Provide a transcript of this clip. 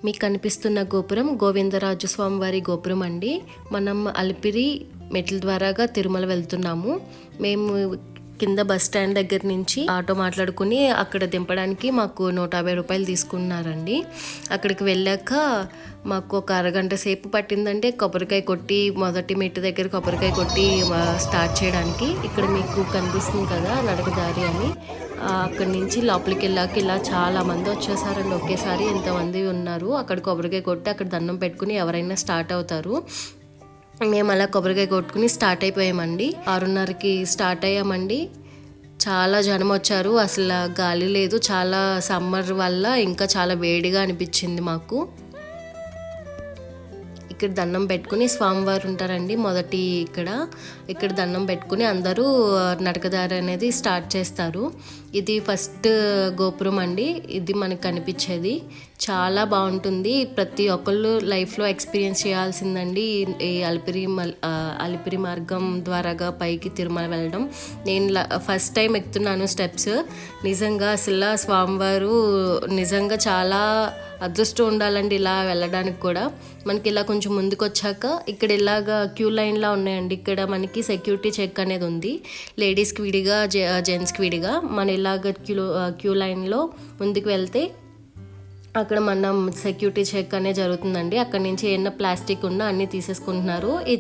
మీకు కనిపిస్తున్న గోపురం గోవిందరాజు స్వామి వారి గోపురం అండి. మనం అలిపిరి మెట్ల ద్వారాగా తిరుమల వెళ్తున్నాము. మేము కింద బస్ స్టాండ్ దగ్గర నుంచి ఆటో మాట్లాడుకుని అక్కడ దింపడానికి మాకు 150 రూపాయలు తీసుకున్నారండి. అక్కడికి వెళ్ళాక మాకు ఒక అరగంట సేపు పట్టిందంటే కొబ్బరికాయ కొట్టి మొదటి మెట్టు దగ్గర కొబ్బరికాయ కొట్టి స్టార్ట్ చేయడానికి. ఇక్కడ మీకు కనిపిస్తుంది కదా నడకదారి అని, అక్కడి నుంచి లోపలికి వెళ్ళాక ఇలా చాలా మంది వచ్చేసారండి. ఒకేసారి ఎంతమంది ఉన్నారు. అక్కడ కొబ్బరికాయ కొట్టి అక్కడ దండం పెట్టుకుని ఎవరైనా స్టార్ట్ అవుతారు. మేము అలా కొబ్బరికాయ కొట్టుకుని స్టార్ట్ అయిపోయామండి. 6:30కి స్టార్ట్ అయ్యామండి. చాలా జనం వచ్చారు. అసలు గాలి లేదు. చాలా సమ్మర్ వల్ల ఇంకా చాలా వేడిగా అనిపించింది మాకు. ఇక్కడ దండం పెట్టుకుని స్వామివారు ఉంటారండి మొదటి ఇక్కడ దండం పెట్టుకుని అందరూ నడకదారి అనేది స్టార్ట్ చేస్తారు. ఇది ఫస్ట్ గోపురం అండి. ఇది మనకు కనిపించేది చాలా బాగుంటుంది. ప్రతి ఒక్కళ్ళు లైఫ్లో ఎక్స్పీరియన్స్ చేయాల్సిందండి ఈ అలిపిరి మార్గం ద్వారాగా పైకి తిరుమల వెళ్ళడం. నేను ఫస్ట్ టైం ఎక్కుతున్నాను స్టెప్స్. నిజంగా అసలు స్వామివారు నిజంగా చాలా అదృష్టం ఉండాలండి ఇలా వెళ్ళడానికి కూడా. మనకి ఇలా కొంచెం ముందుకు వచ్చాక ఇక్కడ ఇలాగా క్యూ లైన్లా ఉన్నాయండి. ఇక్కడ మనకి సెక్యూరిటీ చెక్ అనేది ఉంది. లేడీస్కి విడిగా జెంట్స్కి విడిగా. మన ఇలాగ క్యూ లైన్లో ముందుకు వెళ్తే అక్కడ మనం సెక్యూరిటీ చెక్ అనేది జరుగుతుందండి. అక్కడ నుంచి ఏమన్నా ప్లాస్టిక్ ఉన్నా అన్నీ తీసేసుకుంటున్నారు.